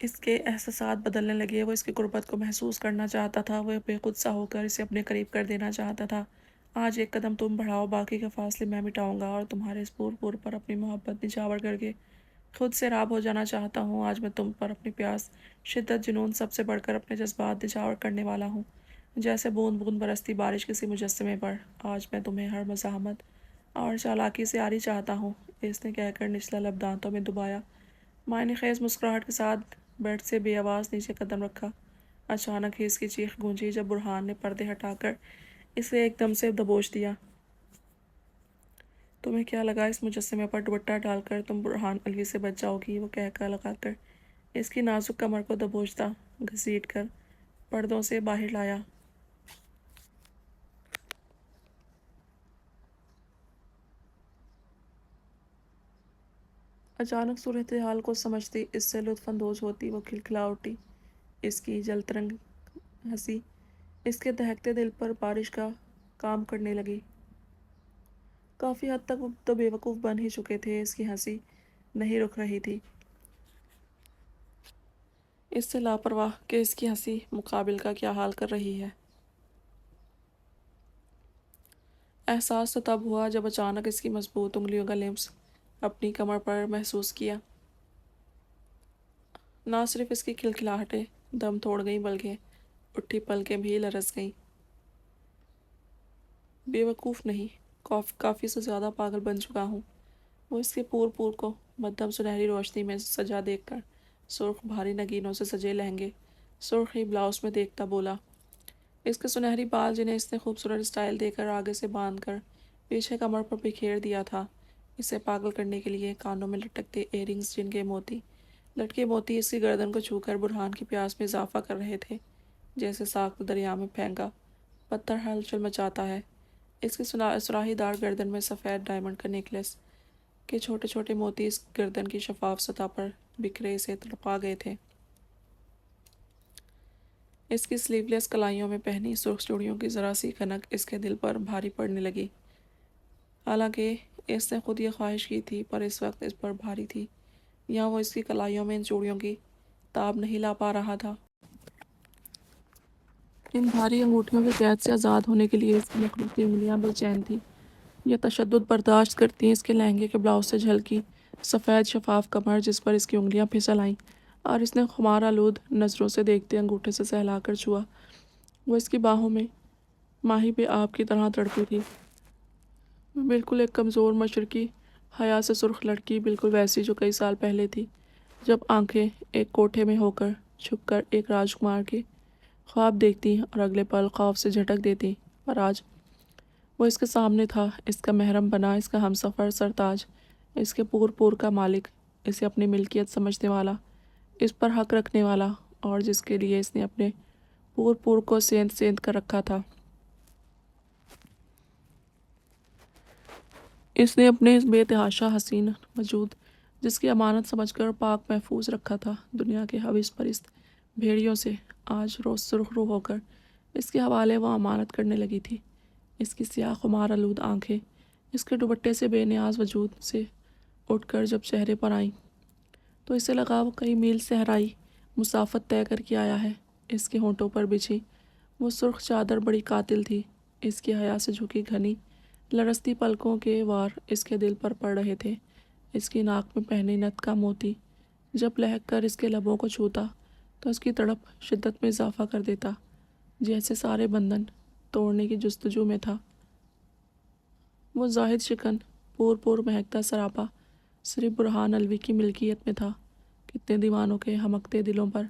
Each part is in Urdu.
اس کے احساسات بدلنے لگے، وہ اس کی غربت کو محسوس کرنا چاہتا تھا، وہ بے خود سا ہو کر اسے اپنے قریب کر دینا چاہتا تھا۔ آج ایک قدم تم بڑھاؤ، باقی کے فاصلے میں مٹاؤں گا، اور تمہارے اس پور پر اپنی محبت نچھاور کر کے خود سے راب ہو جانا چاہتا ہوں۔ آج میں تم پر اپنی پیاس، شدت، جنون، سب سے بڑھ کر اپنے جذبات نچھاور کرنے والا ہوں، جیسے بوند بوند برستی بارش کسی مجسمے پر۔ آج میں تمہیں ہر مزاحمت اور چالاکی سے عاری چاہتا ہوں۔ اس نے کہہ کر نچلا لب دانتوں میں دبایا، معنی خیز مسکراہٹ کے ساتھ بیڈ سے بے آواز نیچے قدم رکھا۔ اچانک ہی اس کی چیخ گونجی جب برہان نے پردے ہٹا کر اسے ایک دم سے دبوچ دیا۔ تمہیں کیا لگا اس مجسمے پر دوپٹہ ڈال کر تم برہان علوی سے بچ جاؤ گی؟ وہ کہہ کر لگا کر اس کی نازک کمر کو دبوچتا، گھسیٹ کر پردوں سے باہر لایا۔ اچانک صورتحال کو سمجھتی، اس سے لطف اندوز ہوتی وہ کھلکھلا اٹھی۔ اس کی جلترنگ ہنسی اس کے دہکتے دل پر بارش کا کام کرنے لگی۔ کافی حد تک وہ تو بے وقوف بن ہی چکے تھے، اس کی ہنسی نہیں رک رہی تھی۔ اس سے لاپرواہ کہ اس کی ہنسی مقابل کا کیا حال کر رہی ہے۔ احساس تو تب ہوا جب اچانک اس کی مضبوط انگلیوں کا لمس اپنی کمر پر محسوس کیا۔ نہ صرف اس کی کھلکھلاہٹیں دم توڑ گئیں بلکہ اٹھی پلکیں بھی لرز گئیں۔ بے وقوف نہیں، کافی سے زیادہ پاگل بن چکا ہوں۔ وہ اس کے پور کو مدھم سنہری روشنی میں سجا دیکھ کر سرخ بھاری نگینوں سے سجے لہنگے، سرخی بلاؤز میں دیکھتا بولا۔ اس کے سنہری بال جنہیں اس نے خوبصورت اسٹائل دے کر آگے سے باندھ کر پیچھے کمر پر بکھیر دیا تھا، اسے پاگل کرنے کے لیے کانوں میں لٹکتے ایئرنگز جن کے لٹکے موتی اس کی گردن کو چھو کر برہان کی پیاس میں اضافہ کر رہے تھے، جیسے ساخت دریا میں پھینکا پتھر ہلچل مچاتا ہے۔ اس کی سراہی دار گردن میں سفید ڈائمنڈ کا نیکلس کے چھوٹے چھوٹے موتی اس گردن کی شفاف سطح پر بکھرے سے تڑپا گئے تھے۔ اس کی سلیو لیس کلائیوں میں پہنی سرخ چوڑیوں کی ذرا سی کھنک اس کے دل پر بھاری پڑنے لگی۔ حالانکہ اس نے خود یہ خواہش کی تھی، پر اس وقت اس پر بھاری تھی، یا وہ اس کی کلائیوں میں ان چوڑیوں کی تاب نہیں لا پا رہا تھا۔ ان بھاری انگوٹھیوں کی قید سے آزاد ہونے کے لیے اس کی مخلوقی انگلیاں بے چین تھیں۔ یہ تشدد برداشت کرتی اس کے لہنگے کے بلاؤز سے جھلکی سفید شفاف کمر جس پر اس کی انگلیاں پھسل آئیں، اور اس نے خمار آلود نظروں سے دیکھتے انگوٹھے سے سہلا کر چھوا۔ وہ اس کی باہوں میں ماہی پہ آب کی طرح تڑپی تھی، بالکل ایک کمزور مشرقی حیا سے سرخ لڑکی، بالکل ویسی جو کئی سال پہلے تھی، جب آنکھیں ایک کوٹھے میں ہو کر چھپ کر ایک راجکمار کے خواب دیکھتی اور اگلے پل خوف سے جھٹک دیتی۔ اور آج وہ اس کے سامنے تھا، اس کا محرم بنا، اس کا ہمسفر، سرتاج، اس کے پور کا مالک، اسے اپنی ملکیت سمجھنے والا، اس پر حق رکھنے والا، اور جس کے لیے اس نے اپنے پور کو سیند کر رکھا تھا۔ اس نے اپنے اس بے تحاشا حسین وجود، جس کی امانت سمجھ کر پاک محفوظ رکھا تھا دنیا کے حویص پرست بھیڑیوں سے، آج روز سرخ رو ہو کر اس کے حوالے وہ امانت کرنے لگی تھی۔ اس کی سیاہ خمار آلود آنکھیں اس کے دوپٹے سے بے نیاز وجود سے اٹھ کر جب چہرے پر آئیں تو اسے لگا وہ کئی میل صحرائی مسافت طے کر کے آیا ہے۔ اس کے ہونٹوں پر بچھی وہ سرخ چادر بڑی قاتل تھی، اس کی حیا سے جھکی گھنی لرزتی پلکوں کے وار اس کے دل پر پڑ رہے تھے۔ اس کی ناک میں پہنی نت کا موتی جب لہک کر اس کے لبوں کو چھوتا تو اس کی تڑپ شدت میں اضافہ کر دیتا، جیسے سارے بندھن توڑنے کی جستجو میں تھا۔ وہ زاہد شکن پور مہکتا سراپا صرف برہان علوی کی ملکیت میں تھا۔ کتنے دیوانوں کے ہمکتے دلوں پر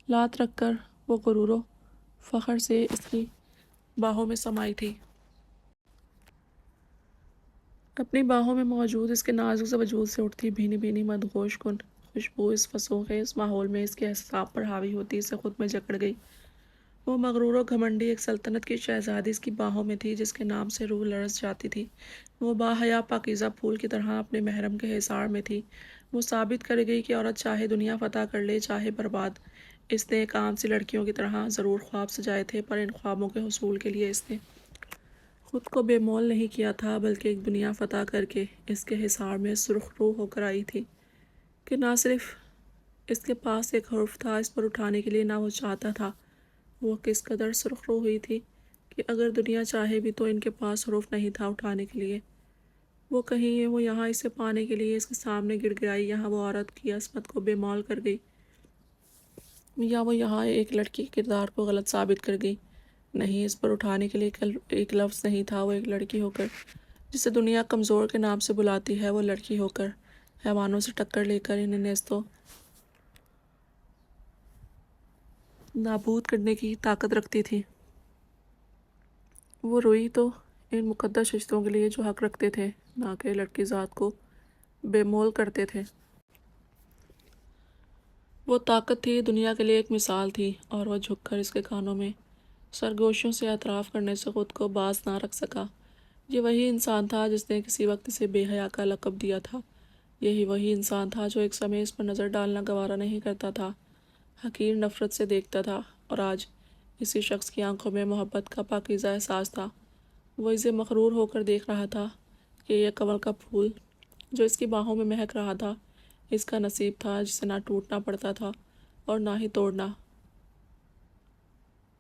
لات رکھ کر وہ غرور و فخر سے اس کی باہوں میں سمائی تھی۔ اپنی باہوں میں موجود اس کے نازک سے وجود سے اٹھتی بھینی بھینی مدہوش کن خوشبو اس فسوں خیز ماحول میں اس کے احساس پر حاوی ہوتی اسے خود میں جکڑ گئی۔ وہ مغرور و گھمنڈی ایک سلطنت کی شہزادی اس کی باہوں میں تھی، جس کے نام سے روح لرز جاتی تھی۔ وہ باحیا پاکیزہ پھول کی طرح اپنے محرم کے حصار میں تھی۔ وہ ثابت کر گئی کہ عورت چاہے دنیا فتح کر لے چاہے برباد۔ اس نے ایک عام سی لڑکیوں کی طرح ضرور خواب سجائے تھے، پر ان خوابوں کے حصول کے لیے اس نے خود کو بے مول نہیں کیا تھا، بلکہ ایک دنیا فتح کر کے اس کے حصار میں سرخ رو ہو کر آئی تھی کہ نہ صرف اس کے پاس ایک حرف تھا، اس پر اٹھانے کے لیے نہ وہ چاہتا تھا۔ وہ کس قدر سرخرو ہوئی تھی کہ اگر دنیا چاہے بھی تو ان کے پاس حرف نہیں تھا اٹھانے کے لیے۔ وہ کہیں وہ یہاں اسے پانے کے لیے اس کے سامنے گڑ گڑائی، یہاں وہ عورت کی عصمت کو بے مول کر گئی، یا وہ یہاں ایک لڑکی کے کردار کو غلط ثابت کر گئی۔ نہیں، اس پر اٹھانے کے لیے ایک لفظ نہیں تھا۔ وہ ایک لڑکی ہو کر جسے دنیا کمزور کے نام سے بلاتی ہے، وہ لڑکی ہو کر حیوانوں سے ٹکر لے کر انہیں نیست و نابود کرنے کی طاقت رکھتی تھی۔ وہ روئی تو ان مقدس رشتوں کے لیے جو حق رکھتے تھے، نہ کہ لڑکی ذات کو بے مول کرتے تھے۔ وہ طاقت تھی، دنیا کے لیے ایک مثال تھی، اور وہ جھک کر اس کے کانوں میں سرگوشیوں سے اعتراف کرنے سے خود کو باز نہ رکھ سکا۔ یہ وہی انسان تھا جس نے کسی وقت اسے بے حیا کا لقب دیا تھا۔ یہی وہی انسان تھا جو ایک سمے اس پر نظر ڈالنا گوارا نہیں کرتا تھا، حقیر نفرت سے دیکھتا تھا، اور آج اسی شخص کی آنکھوں میں محبت کا پاکیزہ احساس تھا۔ وہ اسے مغرور ہو کر دیکھ رہا تھا کہ یہ کنول کا پھول جو اس کی باہوں میں مہک رہا تھا، اس کا نصیب تھا جسے نہ ٹوٹنا پڑتا تھا اور نہ ہی توڑنا۔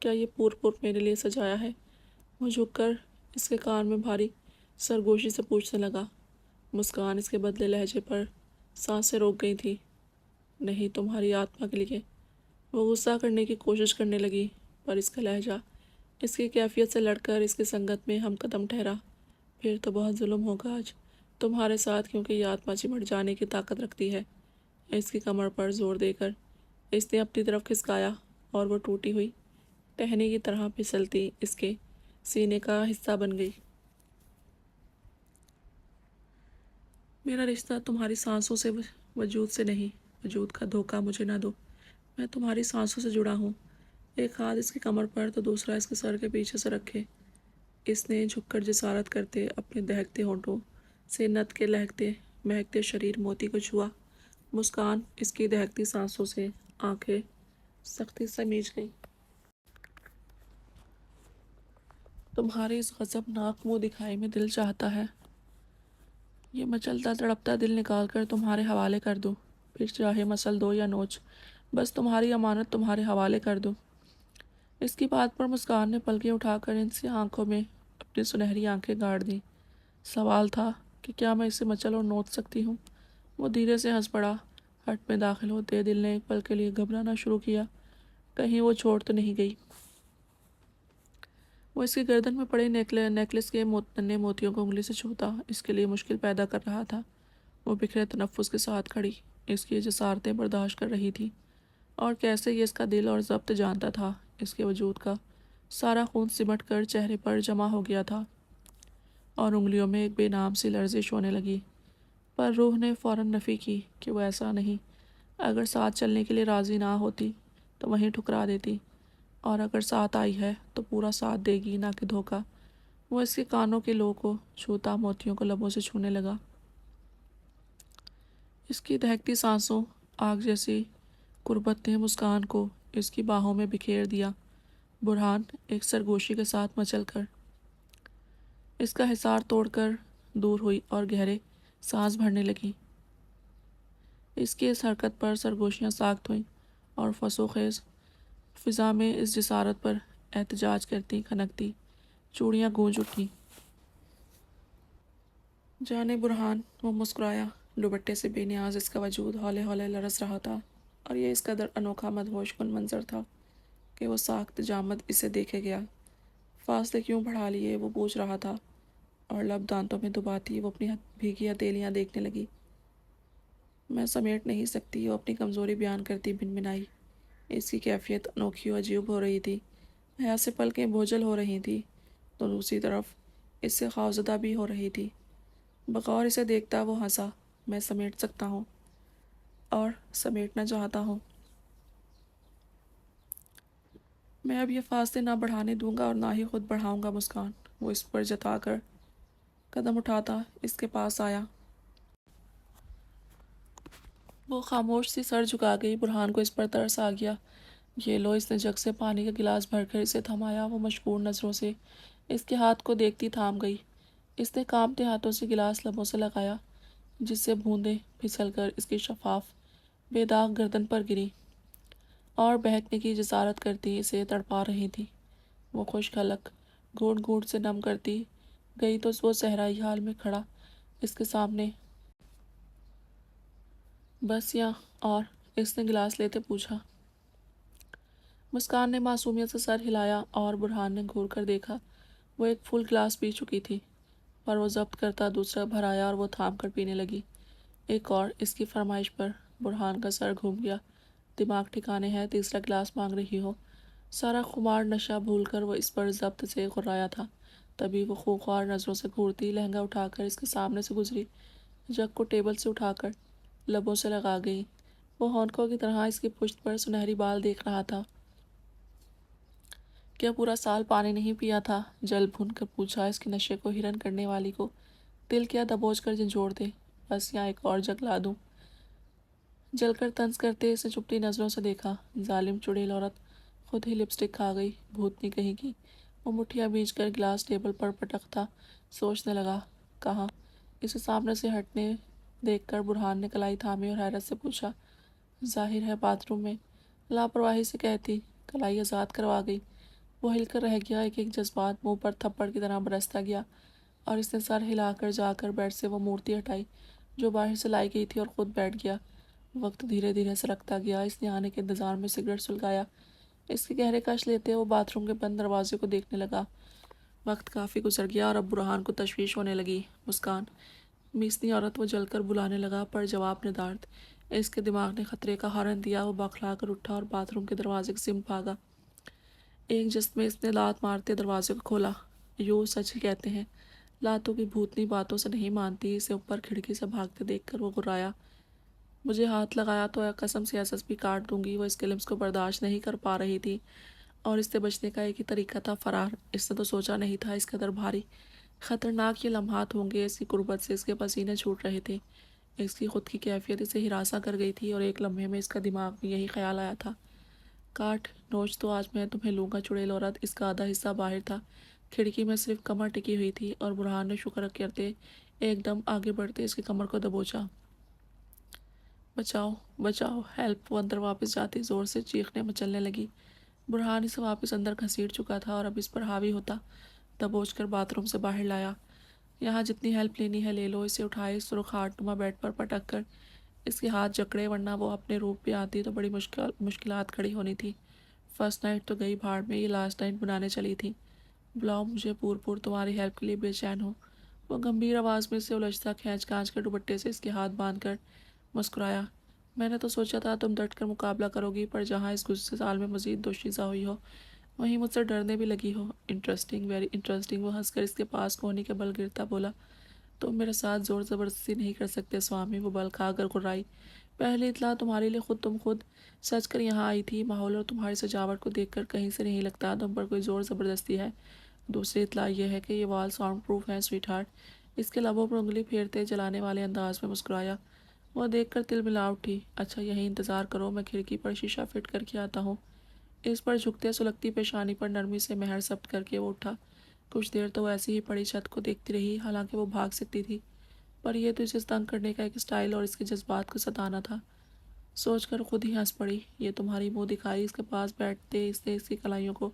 کیا یہ پور میرے لیے سجایا ہے؟ وہ جھک کر اس کے کان میں بھاری سرگوشی سے پوچھنے لگا۔ مسکان اس کے بدلے لہجے پر سانسیں روک گئی تھی۔ نہیں، تمہاری آتما کے لیے۔ وہ غصہ کرنے کی کوشش کرنے لگی، پر اس کا لہجہ اس کی کیفیت سے لڑ کر اس کی سنگت میں ہم قدم ٹھہرا۔ پھر تو بہت ظلم ہوگا آج تمہارے ساتھ، کیونکہ یہ آتما چمٹ جانے کی طاقت رکھتی ہے۔ اس کی کمر پر زور دے کر اس نے اپنی طرف کھسکایا، اور وہ ٹوٹی ہوئی ٹہنی کی طرح پھسلتی اس کے سینے کا حصہ بن گئی۔ میرا رشتہ تمہاری سانسوں سے وجود سے نہیں، وجود کا دھوکہ مجھے نہ دو۔ میں تمہاری سانسوں سے جڑا ہوں۔ ایک ہاتھ اس کی کمر پر تو دوسرا اس کے سر کے پیچھے سے رکھے، اس نے جھک کر جسارت کرتے اپنے دہکتے ہونٹوں سے نت کے لہکتے مہکتے شریر موتی کو چھوا۔ مسکان اس کی دہکتی سانسوں سے آنکھیں سختی سے میچ گئی۔ تمہارے اس غضبناک منہ دکھائی میں دل چاہتا ہے یہ مچلتا تڑپتا دل نکال کر تمہارے حوالے کر دوں، پھر چاہے مسل دو یا نوچ، بس تمہاری امانت تمہارے حوالے کر دوں۔ اس کی بات پر مسکان نے پلکیں اٹھا کر ان سے آنکھوں میں اپنی سنہری آنکھیں گاڑ دیں۔ سوال تھا کہ کیا میں اسے مچل اور نوچ سکتی ہوں؟ وہ دھیرے سے ہنس پڑا۔ ہٹ میں داخل ہوتے دل نے ایک پل کے لیے گھبرانا شروع کیا، کہیں وہ چھوڑ تو نہیں گئی۔ وہ اس کی گردن میں پڑے نیکلس کے ننھے موتیوں کو انگلی سے چھوتا اس کے لیے مشکل پیدا کر رہا تھا۔ وہ بکھرے تنفس کے ساتھ کھڑی اس کی جسارتیں برداشت کر رہی تھی، اور کیسے یہ اس کا دل اور ضبط جانتا تھا۔ اس کے وجود کا سارا خون سمٹ کر چہرے پر جمع ہو گیا تھا، اور انگلیوں میں ایک بے نام سی لرزش ہونے لگی، پر روح نے فوراً نفی کی کہ وہ ایسا نہیں۔ اگر ساتھ چلنے کے لیے راضی نہ ہوتی تو وہیں ٹھکرا دیتی، اور اگر ساتھ آئی ہے تو پورا ساتھ دے گی، نہ کہ دھوکہ۔ وہ اس کے کانوں کے لو کو چھوتا موتیوں کو لبوں سے چھونے لگا۔ اس کی دہکتی سانسوں آگ جیسی قربت نے مسکان کو اس کی باہوں میں بکھیر دیا۔ برہان ایک سرگوشی کے ساتھ مچل کر اس کا حصار توڑ کر دور ہوئی اور گہرے سانس بھرنے لگی۔ اس کی اس حرکت پر سرگوشیاں ساخت ہوئیں اور فسو خیز فضا میں اس جسارت پر احتجاج کرتی کھنکتی چوڑیاں گونج اٹھیں۔ جانے برہان، وہ مسکرایا۔ دوپٹے سے بے نیاز اس کا وجود ہولے ہولے لرز رہا تھا، اور یہ اس قدر انوکھا مدہوش کن منظر تھا کہ وہ ساخت جامد اسے دیکھے گیا۔ فاصلے کیوں بڑھا لیے وہ پوچھ رہا تھا، اور لب دانتوں میں دباتی وہ اپنی بھیگی ہتھیلیاں دیکھنے لگی۔ میں سمیٹ نہیں سکتی، وہ اپنی کمزوری بیان کرتی بنبنائی۔ اس کی کیفیت انوکھی و عجیب ہو رہی تھی، حیا سے پلکیں بوجھل ہو رہی تھیں، تو دوسری طرف اس سے خوفزدہ بھی ہو رہی تھی۔ بغور اسے دیکھتا وہ ہنسا۔ میں سمیٹ سکتا ہوں، اور سمیٹنا چاہتا ہوں۔ میں اب یہ فاصلے نہ بڑھانے دوں گا اور نہ ہی خود بڑھاؤں گا۔ مسکان، وہ اس پر جتا کر قدم اٹھاتا اس کے پاس آیا۔ وہ خاموش سی سر جھکا گئی۔ برہان کو اس پر ترس آ گیا۔ یہ لو، اس نے جگ سے پانی کا گلاس بھر کر اسے تھمایا۔ وہ مشکور نظروں سے اس کے ہاتھ کو دیکھتی تھام گئی۔ اس نے کانپتے ہاتھوں سے گلاس لبوں سے لگایا، جس سے بوندیں پھسل کر اس کی شفاف بے داغ گردن پر گری اور بہکنے کی جسارت کرتی اسے تڑپا رہی تھی۔ وہ خشک حلق گھونٹ گھونٹ سے نم کرتی گئی تو وہ صحرائی حال میں کھڑا اس کے سامنے بس یا اور اس نے گلاس لیتے پوچھا۔ مسکان نے معصومیت سے سر ہلایا اور برہان نے گھور کر دیکھا۔ وہ ایک فل گلاس پی چکی تھی، پر وہ ضبط کرتا دوسرا بھرایا اور وہ تھام کر پینے لگی۔ ایک اور، اس کی فرمائش پر برہان کا سر گھوم گیا۔ دماغ ٹھکانے ہے، تیسرا گلاس مانگ رہی ہو؟ سارا خمار نشہ بھول کر وہ اس پر ضبط سے غرایا تھا۔ تبھی وہ خوخوار نظروں سے گھورتی لہنگا اٹھا کر اس کے سامنے سے گزری، جگ کو ٹیبل سے اٹھا کر لبوں سے لگا گئی۔ وہ ہونکوں کی طرح اس کی پشت پر سنہری بال دیکھ رہا تھا۔ کیا پورا سال پانی نہیں پیا تھا؟ جل بھن کر پوچھا اس کے نشے کو ہرن کرنے والی کو۔ دل کیا دبوچ کر جھنجھوڑ دے، بس یہاں ایک اور جگ لا دوں۔ جل کر طنز کرتے اسے چپٹی نظروں سے دیکھا۔ ظالم چڑیل عورت، خود ہی لپسٹک کھا گئی، بھوتنی کہیں کی۔ وہ مٹھیاں بیچ کر گلاس ٹیبل پر پٹکتا سوچنے لگا، کہاں؟ اسے سامنے سے ہٹنے دیکھ کر برہان نے کلائی تھامی اور حیرت سے پوچھا، ظاہر ہے باتھ روم میں۔ لاپرواہی سے کہتی کلائی آزاد کروا گئی۔ وہ ہل کر رہ گیا، ایک ایک جذبات منہ پر تھپڑ کی طرح برستا گیا، اور اس نے سر ہلا کر جا کر بیڈ سے وہ مورتی ہٹائی جو باہر سے لائی گئی تھی اور خود بیٹھ گیا۔ وقت دھیرے دھیرے سرکتا گیا۔ اس نے آنے کے انتظار میں سگریٹ سلگایا۔ اس کے گہرے کش لیتے وہ باتھ روم کے بند دروازے کو دیکھنے لگا۔ وقت کافی گزر گیا اور اب برہان کو تشویش ہونے لگی۔ مسکان، میسنی عورت، وہ جل کر بلانے لگا، پر جواب ندارد۔ اس کے دماغ نے خطرے کا ہارن دیا۔ وہ بوکھلا کر اٹھا اور باتھ روم کے دروازے کی سمت بھاگا۔ ایک جست میں اس نے لات مارتے دروازے کو کھولا۔ یوں سچ ہی کہتے ہیں، لاتوں کی بھوتنی باتوں سے نہیں مانتی۔ اسے اوپر کھڑکی سے بھاگتے دیکھ کر وہ گرایا، مجھے ہاتھ لگایا تو قسم سے SSP کاٹ دوں گی۔ وہ اس گلمس کو برداشت نہیں کر پا رہی تھی، اور اس سے بچنے کا ایک ہی طریقہ تھا، فرار۔ اس نے تو سوچا نہیں تھا اس قدر بھاری خطرناک یہ لمحات ہوں گے۔ اس کی قربت سے اس کے پسینے چھوٹ رہے تھے۔ اس کی خود کی کیفیت اسے ہراساں کر گئی تھی، اور ایک لمحے میں اس کا دماغ میں یہی خیال آیا تھا، کاٹ نوچ تو آج میں تمہیں لوں گا چڑیل عورت۔ اس کا آدھا حصہ باہر تھا، کھڑکی میں صرف کمر ٹکی ہوئی تھی، اور برہان نے شکر کرتے ایک دم آگے بڑھتے اس کی کمر کو دبوچا۔ بچاؤ بچاؤ، ہیلپ! وہ اندر واپس جاتی زور سے چیخنے مچلنے لگی۔ برہان اسے واپس اندر گھسیٹ چکا تھا اور اب اس پر حاوی ہوتا دبوچ کر باتھ روم سے باہر لایا۔ یہاں جتنی ہیلپ لینی ہے لے لو۔ اسے اٹھائے سرخ ہارٹ نما بیڈ پر پٹک کر اس کے ہاتھ جکڑے، ورنہ وہ اپنے روپ پہ آتی تو بڑی مشکلات کھڑی ہونی تھی۔ فرسٹ نائٹ تو گئی بھاڑ میں، یہ لاسٹ نائٹ بنانے چلی تھی۔ بلاؤ مجھے پور پور، تمہاری ہیلپ کے لیے بے چین ہو۔ وہ گمبھیر آواز میں سے الجھتا کھینچ کھانچ کر دوپٹے سے اس کے ہاتھ باندھ کر مسکرایا۔ میں نے تو سوچا تھا تم ڈٹ کر مقابلہ کرو گی، پر جہاں اس غصے سال میں مزید دوشیزہ ہوئی ہو، وہیں مجھ سے ڈرنے بھی لگی ہو۔ Interesting, very interesting. وہ ہنس کر اس کے پاس کوہنی کے بل گرتا بولا، تم میرے ساتھ زور زبردستی نہیں کر سکتے سوامی۔ وہ بل کھا کر گرائی، پہلی اطلاع تمہارے لیے تم خود سچ کر یہاں آئی تھی۔ ماحول اور تمہاری سجاوٹ کو دیکھ کر کہیں سے نہیں لگتا تم پر کوئی زور زبردستی ہے۔ دوسری اطلاع یہ ہے کہ یہ وال ساؤنڈ پروف ہے سویٹ ہارٹ۔ اس کے لبوں پر انگلی پھیرتے جلانے والے انداز میں مسکرایا۔ وہ دیکھ کر تل ملا اٹھی۔ اچھا یہیں انتظار کرو، میں کھڑکی پر شیشہ فٹ کر کے آتا ہوں۔ اس پر جھکتے سلگتی پیشانی پر نرمی سے مہر ثبت کر کے وہ اٹھا۔ کچھ دیر تو وہ ایسی ہی پڑی چھت کو دیکھتی رہی، حالانکہ وہ بھاگ سکتی تھی، پر یہ تو اسے تنگ کرنے کا ایک سٹائل اور اس کے جذبات کو ستانا تھا۔ سوچ کر خود ہی ہنس پڑی، یہ تمہاری منہ دکھائی۔ اس کے پاس بیٹھتے اس نے اس کی کلائیوں کو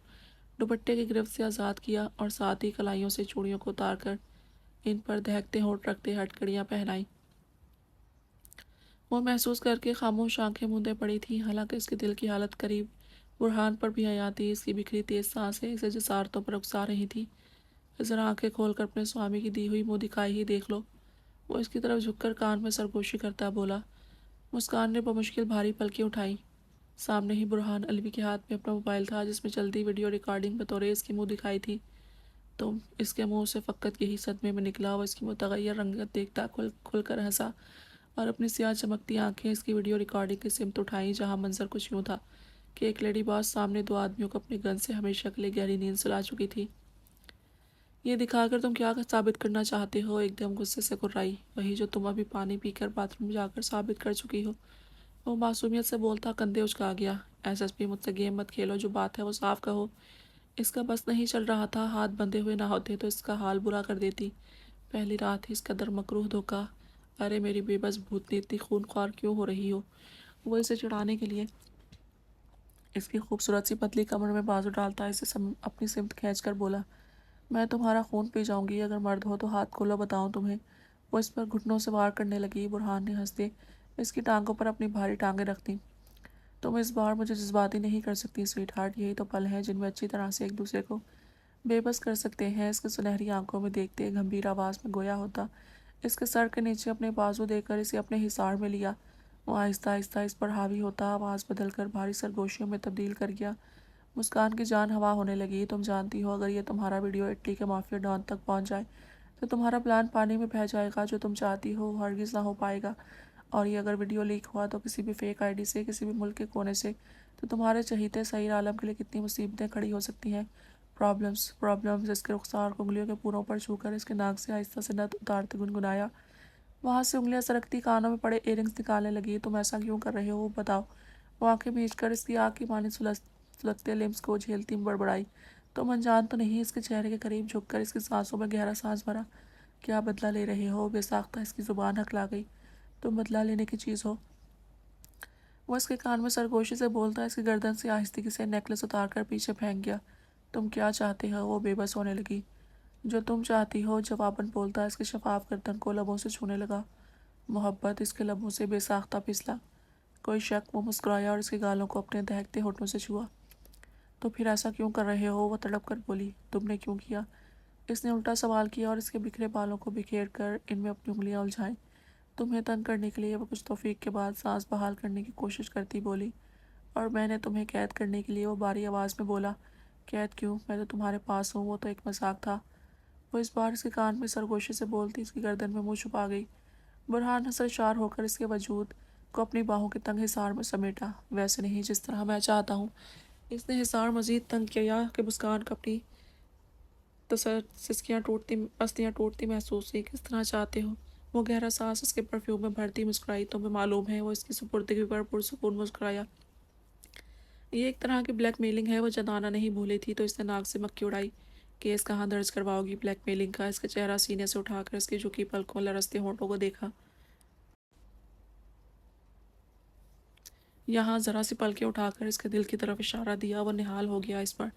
دوپٹے کی گرفت سے آزاد کیا اور ساتھ ہی کلائیوں سے چوڑیوں کو اتار کر ان پر دہکتے ہونٹ رکھتے ہٹکڑیاں پہنائیں۔ وہ محسوس کر کے خاموش آنکھیں مودے پڑی تھیں، حالانکہ اس کے دل کی حالت قریب برہان پر بھی آئی تھی۔ اس کی بکھری تیز سانسیں اسے جسارتوں پر اکسا رہی تھیں۔ ذرا آنکھیں کھول کر اپنے سوامی کی دی ہوئی منہ دکھائی ہی دیکھ لو۔ وہ اس کی طرف جھک کر کان میں سرگوشی کرتا بولا۔ مسکان نے بمشکل بھاری پلکیں اٹھائیں۔ سامنے ہی برہان الوی کے ہاتھ میں اپنا موبائل تھا، جس میں چلتی ویڈیو ریکارڈنگ بطور اس کی منہ دکھائی تھی۔ تم؟ اس کے منہ سے فقط یہی صدمے میں نکلا۔ وہ اس کی متغیر رنگت دیکھتا کھل کر ہنسا اور اپنی سیاہ چمکتی آنکھیں اس کی ویڈیو ریکارڈنگ کی سمت اٹھائیں، جہاں منظر کچھ یوں تھا کہ ایک لیڈی باس سامنے دو آدمیوں کو اپنے گن سے ہمیشہ کے لیے گہری نیند سلا چکی تھی۔ یہ دکھا کر تم کیا ثابت کرنا چاہتے ہو؟ ایک دم غصے سے گرائی، وہی جو تم ابھی پانی پی کر باتھ روم جا کر ثابت کر چکی ہو۔ وہ معصومیت سے بولتا کندھے اچکا گیا۔ SSP مجھ سے گیم مت کھیلو، جو بات ہے وہ صاف کہو۔ اس کا بس نہیں چل رہا تھا، ہاتھ بندھے ہوئے نہ ہوتے تو اس کا حال برا کر دیتی۔ پہلی رات ہی اس قدر مکروہ دھوکا۔ ارے میری بے بس بھوتنی، اتنی خون خوار کیوں ہو رہی ہو؟ وہ اسے چڑھانے کے لیے اس کی خوبصورت سی پتلی کمر میں بازو ڈالتا اسے اپنی سمت کھینچ کر بولا، میں تمہارا خون پی جاؤں گی، اگر مرد ہو تو ہاتھ کھولو بتاؤں تمہیں۔ وہ اس پر گھٹنوں سے وار کرنے لگی۔ برہان نے ہنستے اس کی ٹانگوں پر اپنی بھاری ٹانگیں رکھ دیں۔ تم اس بار مجھے جذباتی نہیں کر سکتی سویٹ ہارٹ، یہی تو پل ہیں جن میں اچھی طرح سے ایک دوسرے کو بے بس کر سکتے ہیں۔ اس کے سنہری آنکھوں میں دیکھتے گمبھیر آواز میں گویا ہوتا اس کے سر کے نیچے اپنے بازو دے کر اسے اپنے حصار میں لیا۔ وہ آہستہ آہستہ اس پر حاوی ہوتا آواز بدل کر بھاری سرگوشیوں میں تبدیل کر گیا۔ مسکان کی جان ہوا ہونے لگی۔ تم جانتی ہو اگر یہ تمہارا ویڈیو اٹلی کے مافیا ڈان تک پہنچ جائے تو تمہارا پلان پانی میں بہہ جائے گا۔ جو تم چاہتی ہو وہ ہرگز نہ ہو پائے گا، اور یہ اگر ویڈیو لیک ہوا تو کسی بھی فیک آئی ڈی سے کسی بھی ملک کے کونے سے تو تمہارے چہیتے سعیر عالم کے لیے کتنی مصیبتیں کھڑی ہو سکتی ہیں۔ پرابلمز اس کے رخسار کو انگلیوں کے پوروں پر چھو کر اس کے ناک سے آہستہ سے نت اتارتے گنگنایا۔ وہاں سے انگلیاں سرکتی کانوں میں پڑے ایئرنگز نکالنے لگی۔ تم ایسا کیوں کر رہے ہو بتاؤ؟ وہ آنکھیں بھیج کر اس کی آگ کی مانی سلگتے لمس کو جھیلتی بڑبڑائی۔ تم انجان تو نہیں؟ اس کے چہرے کے قریب جھک کر اس کی سانسوں میں گہرا سانس بھرا۔ کیا بدلہ لے رہے ہو؟ بے ساختہ اس کی زبان ہکلا گئی۔ تم بدلہ لینے کی چیز ہو؟ وہ اس کے کان میں سرگوشی سے بولتا اس کی گردن سے آہستگی سے نیکلس اتار کر پیچھے پھینک گیا۔ تم کیا چاہتے ہو؟ وہ بے بس ہونے لگی۔ جو تم چاہتی ہو، جواباً بولتا اس کے شفاف گردن کو لبوں سے چھونے لگا۔ محبت اس کے لبوں سے بے ساختہ پھسلا۔ کوئی شک؟ وہ مسکرایا اور اس کے گالوں کو اپنے دہکتے ہونٹوں سے چھوا۔ تو پھر ایسا کیوں کر رہے ہو؟ وہ تڑپ کر بولی۔ تم نے کیوں کیا؟ اس نے الٹا سوال کیا اور اس کے بکھرے بالوں کو بکھیر کر ان میں اپنی انگلیاں الجھائیں۔ تمہیں تنگ کرنے کے لیے۔ وہ کچھ توفیق کے بعد سانس بحال کرنے کی کوشش کرتی بولی۔ اور میں نے تمہیں قید کرنے کے لیے۔ وہ بھاری آواز میں بولا۔ قید کیوں؟ میں تو تمہارے پاس ہوں۔ وہ تو ایک مذاق تھا۔ وہ اس بار اس کے کان میں سرگوشی سے بولتی اس کی گردن میں منہ چھپا گئی۔ برہان حسر شار ہو کر اس کے وجود کو اپنی باہوں کے تنگ حصار میں سمیٹا۔ ویسے نہیں جس طرح میں چاہتا ہوں۔ اس نے حصار مزید تنگ کیا کہ مسکان کو اپنی سسکیاں ٹوٹتی استیاں ٹوٹتی محسوس ہوئی۔ کس طرح چاہتے ہو؟ وہ گہرا سانس اس کے پرفیوم میں بھرتی مسکرائی۔ تمہیں معلوم ہے؟ وہ اس کی سپردگی پر پرسکون مسکرایا۔ یہ ایک طرح کی بلیک میلنگ ہے۔ وہ جتانا نہیں بھولی تھی تو اس نے ناک سے مکھی اڑائی۔ کیس کہاں درج کرواؤ گی بلیک میلنگ کا؟ اس کا چہرہ سینے سے اٹھا کر اس کی جھکی پلکوں لرزتے ہونٹوں کو دیکھا۔ یہاں ذرا سی پلکیں اٹھا کر اس کے دل کی طرف اشارہ دیا۔ وہ نہال ہو گیا اس پر۔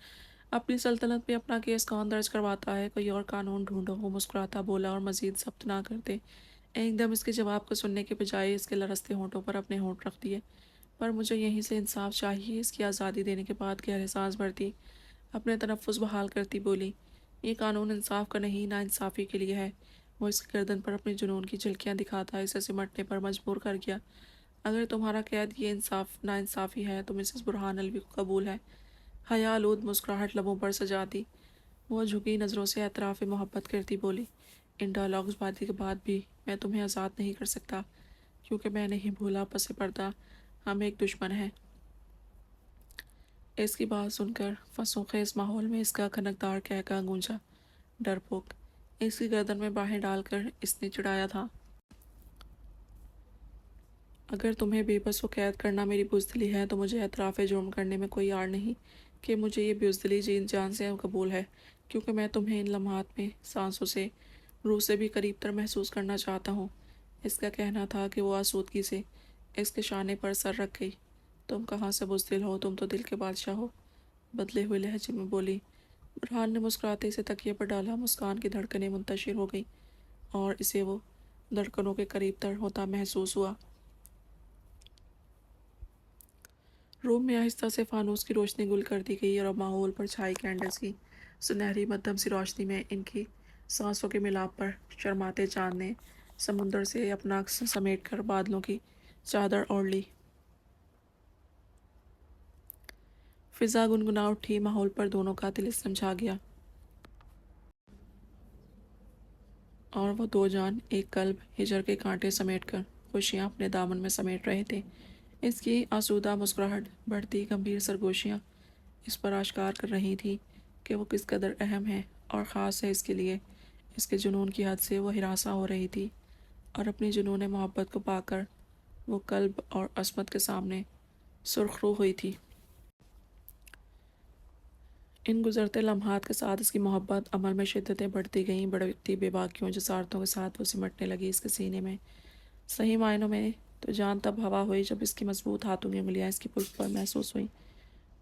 اپنی سلطنت میں اپنا کیس کون درج کرواتا ہے؟ کوئی اور قانون ڈھونڈو۔ وہ مسکراتا بولا اور مزید ضبط نہ کرتے ایک دم اس کے جواب کو سننے کے بجائے اس کے لرزتے ہونٹوں پر اپنے ہونٹ رکھ دیے۔ پر مجھے یہیں سے انصاف چاہیے۔ اس کی آزادی دینے کے بعد گہرے سانس بھرتی اپنے تنفس بحال کرتی بولی، یہ قانون انصاف کا نہیں، نا انصافی کے لیے ہے۔ وہ اس کی گردن پر اپنی جنون کی جھلکیاں دکھاتا اسے سمٹنے پر مجبور کر گیا۔ اگر تمہارا قید یہ نا انصافی ہے تو مسز برہان الوی کو قبول ہے۔ حیا آلود مسکراہٹ لبوں پر سجاتی وہ جھکی نظروں سے اعتراف محبت کرتی بولی، ان ڈائلاگز بازی کے بعد بھی میں تمہیں آزاد نہیں کر سکتا، کیونکہ میں نہیں بھولا پس پردہ ہم ایک دشمن ہیں۔ اس کی بات سن کر فسوں خیز ماحول میں اس کا کھنکدار قہقہ گونجا۔ ڈرپوک! اس کی گردن میں باہیں ڈال کر اس نے چڑھایا تھا۔ اگر تمہیں بے بس و قید کرنا میری بزدلی ہے تو مجھے اعتراف جرم کرنے میں کوئی آڑ نہیں کہ مجھے یہ بزدلی جین جان سے قبول ہے، کیونکہ میں تمہیں ان لمحات میں سانسوں سے روح سے بھی قریب تر محسوس کرنا چاہتا ہوں۔ اس کا کہنا تھا کہ وہ آسودگی سے اس کے شانے پر سر رکھ گئی۔ تم کہاں سے بزدل ہو؟ تم تو دل کے بادشاہ ہو، بدلے ہوئے لہجے میں بولی۔ برہان نے مسکراتے اسے تکیے پر ڈالا۔ مسکان کی دھڑکنیں منتشر ہو گئیں اور اسے وہ دھڑکنوں کے قریب تر ہوتا محسوس ہوا۔ روم میں آہستہ سے فانوس کی روشنی گل کر دی گئی اور اب ماحول پر چھائی کینڈلز کی سنہری مدھم سی روشنی میں ان کی سانسوں کے ملاپ پر شرماتے چاند نے سمندر سے اپنا عکس سمیٹ کر بادلوں کی چادر اوڑھ لی۔ فضا گنگنا اٹھی، ماحول پر دونوں کا طلسم چھا گیا اور وہ دو جان ایک قلب ہجر کے کانٹے سمیٹ کر خوشیاں اپنے دامن میں سمیٹ رہے تھے۔ اس کی آسودہ مسکراہٹ بڑھتی گمبھیر سرگوشیاں اس پر آشکار کر رہی تھی کہ وہ کس قدر اہم ہے اور خاص ہے اس کے لیے۔ اس کے جنون کی حد سے وہ ہراساں ہو رہی تھی اور اپنی جنون محبت کو پا کر وہ قلب اور عصمت کے سامنے سرخ رو ہوئی تھی۔ ان گزرتے لمحات کے ساتھ اس کی محبت عمل میں شدتیں بڑھتی گئیں، بڑھتی بے باکیوں جسارتوں کے ساتھ وہ سمٹنے لگی اس کے سینے میں۔ صحیح معنوں میں تو جان تب ہوا ہوئی جب اس کی مضبوط ہاتھوں کی انگلیاں اس کی پلک پر محسوس ہوئیں۔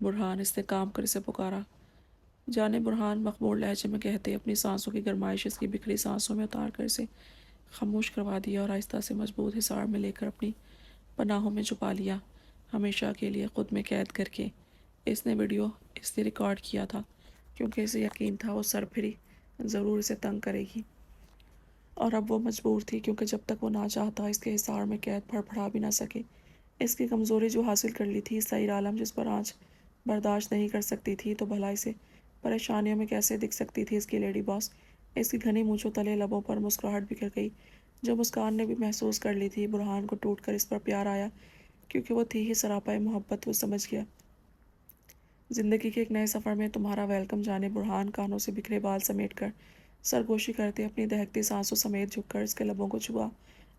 برہان، اس نے کام کر اسے پکارا۔ جانے برہان مخمور لہجے میں کہتے اپنی سانسوں کی گرمائش اس کی بکھری سانسوں میں اتار کر اسے خاموش کروا دیا اور آہستہ سے مضبوط حصار میں لے کر اپنی پناہوں میں چھپا لیا، ہمیشہ کے لیے خود میں قید کر کے۔ اس نے ویڈیو اس لیے ریکارڈ کیا تھا کیونکہ اسے یقین تھا وہ سرپھری ضرور اسے تنگ کرے گی، اور اب وہ مجبور تھی کیونکہ جب تک وہ نہ چاہتا اس کے حصار میں قید پھڑ پھڑا بھی نہ سکے۔ اس کی کمزوری جو حاصل کر لی تھی، سعید عالم جس پر آنچ برداشت نہیں کر سکتی تھی، تو بھلا اسے پریشانیوں میں کیسے دکھ سکتی تھی اس کی لیڈی باس۔ اس کی گھنی مونچھوں تلے لبوں پر مسکراہٹ بکھر گئی جو مسکان نے بھی محسوس کر لی تھی۔ برہان کو ٹوٹ کر اس پر پیار آیا کیونکہ وہ تھی ہی سراپا محبت۔ وہ سمجھ گیا زندگی کے ایک نئے سفر میں تمہارا ویلکم۔ جانے برہان کانوں سے بکھرے بال سمیٹ کر سرگوشی کرتے اپنی دہکتی سانسوں سمیت جھک کر اس کے لبوں کو چھوا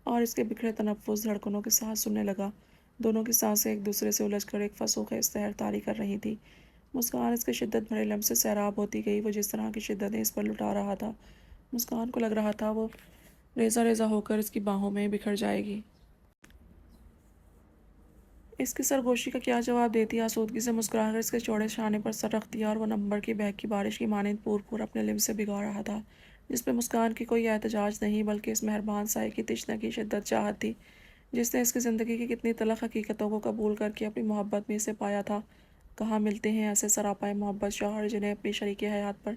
اور اس کے بکھرے تنفس دھڑکنوں کے ساتھ سننے لگا۔ دونوں کی سانسیں ایک دوسرے سے الجھ کر ایک فسوخیز سحر طاری کر رہی تھی۔ مسکان اس کے شدت بھرے لمس سے سیراب ہوتی گئی۔ وہ جس طرح کی شدتیں اس پر لٹا رہا تھا، مسکان کو لگ رہا تھا وہ ریزہ ریزہ ہو کر اس کی باہوں میں بکھر جائے گی۔ اس کی سرگوشی کا کیا جواب دیتی؟ آسودگی سے مسکرا کر اس کے چوڑے شانے پر سر رکھ دیا اور وہ نمبر کی بہک کی بارش کی مانند پور پور اپنے لمس سے بھگا رہا تھا، جس پہ مسکان کی کوئی احتجاج نہیں بلکہ اس مہربان سائے کی تشنہ کی شدت چاہت تھی جس نے اس کی زندگی کی کتنی تلخ حقیقتوں کو قبول کر کے اپنی محبت میں اسے پایا تھا۔ کہاں ملتے ہیں ایسے سراپا محبت شوہر جنہیں اپنی شریک حیات پر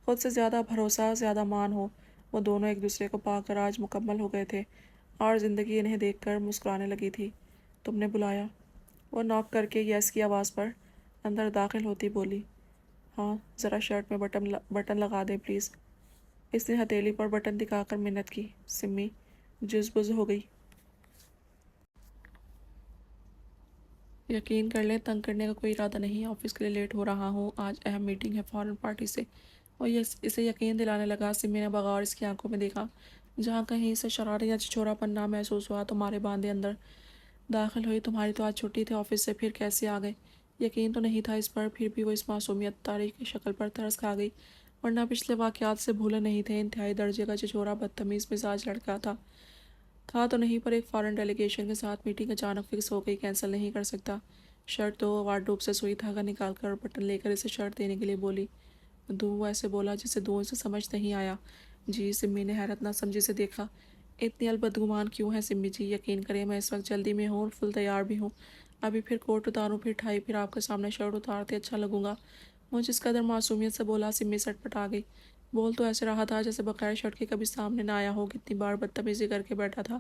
خود سے زیادہ بھروسہ، زیادہ مان ہو۔ وہ دونوں ایک دوسرے کو پا کر آج مکمل ہو گئے تھے اور زندگی انہیں دیکھ کر مسکرانے لگی تھی۔ تم نے بلایا؟ وہ نوک کر کے یس کی آواز پر اندر داخل ہوتی بولی۔ ہاں، ذرا شرٹ میں بٹن لگا دیں پلیز۔ اس نے ہتھیلی پر بٹن دکھا کر منت کی۔ سمی جز بز ہو گئی۔ یقین کر لیں تنگ کرنے کا کوئی ارادہ نہیں، آفس کے لیے لیٹ ہو رہا ہوں، آج اہم میٹنگ ہے فارن پارٹی سے۔ وہ اسے یقین دلانے لگا۔ سمی نے بغور اس کی آنکھوں میں دیکھا۔ جہاں کہیں اسے شرارت یا چھچورا پن نہ محسوس ہوا تو مارے باندھے اندر داخل ہوئی۔ تمہاری تو آج چھٹی تھی آفس سے، پھر کیسے آ گئے؟ یقین تو نہیں تھا اس پر، پھر بھی وہ اس معصومیت طاری کی شکل پر ترس کھا گئی، ورنہ پچھلے واقعات سے بھولے نہیں تھے۔ انتہائی درجے کا چھچورا بدتمیز مزاج لڑکا تھا تو نہیں، پر ایک فارن ڈیلیگیشن کے ساتھ میٹنگ اچانک فکس ہو گئی، کینسل نہیں کر سکتا۔ شرٹ دو۔ وارڈروب سے سوئی دھاگا نکال کر اور بٹن لے کر اسے شرٹ دینے کے لیے بولی۔ دوں؟ وہ ایسے بولا جسے دوں سے سمجھ نہیں آیا۔ جی۔ سمی نے حیرت نہ سمجھی سے دیکھا۔ اتنی البدگمان کیوں ہے سمی جی؟ یقین کریں میں اس وقت جلدی میں ہوں اور فل تیار بھی ہوں، ابھی پھر کوٹ اتاروں، پھر ٹائی، پھر آپ کے سامنے شرٹ اتارتے اچھا لگوں گا۔ وہ جس قدر معصومیت سے بولا سمی سٹ پٹ آ گئی۔ بول تو ایسے رہا تھا جیسے بغیر شرٹ کے کبھی سامنے نہ آیا ہو، کتنی بار بدتمیزی کر کے بیٹھا تھا،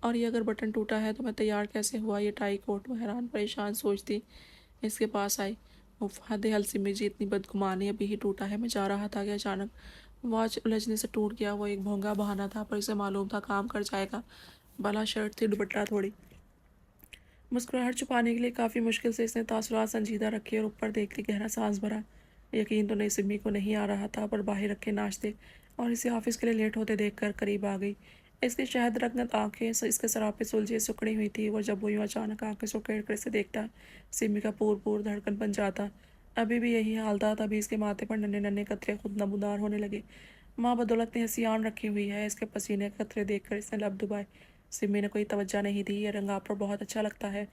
اور یہ اگر بٹن ٹوٹا ہے تو میں تیار کیسے ہوا؟ یہ ٹائی کوٹ؟ وہ حیران پریشان سوچتی اس کے پاس آئی۔ حد ہے سمی جی، اتنی بدگمانی، ابھی ہی ٹوٹا ہے، میں جا رہا تھا کہ اچانک واچ الجھنے سے ٹوٹ گیا۔ وہ ایک بھونگا بہانہ تھا پر اسے معلوم تھا کام کر جائے گا، بھلا شرٹ تھی دوپٹہ تھوڑی۔ مسکراہٹ چھپانے کے لیے کافی مشکل سے اس نے تاثرات سنجیدہ رکھے اور اوپر دیکھتی گہرا سانس بھرا۔ یقین تو نہیں سمی کو نہیں آ رہا تھا، پر باہر رکھے ناشتے اور اسے آفس کے لیے لیٹ ہوتے دیکھ کر قریب آ گئی۔ اس کی شہد رنگت آنکھیں اس کے سراپے سلجھے سکڑی ہوئی تھی۔ وہ جب وہ یوں اچانک آنکھیں سکیڑ کر اسے دیکھتا، سمی کا پور پور دھڑکن بن جاتا۔ ابھی بھی یہی حال تھا، تبھی اس کے ماتھے پر ننھے ننھے قطرے خود نمودار ہونے لگے۔ ماں بدولت نے ہنسی آن رکھی ہوئی ہے۔ اس کے پسینے کے قطرے دیکھ کر اس نے لب دبائے۔ سمی نے کوئی توجہ نہیں دی۔ یہ رنگ آپ پر بہت اچھا لگتا ہے۔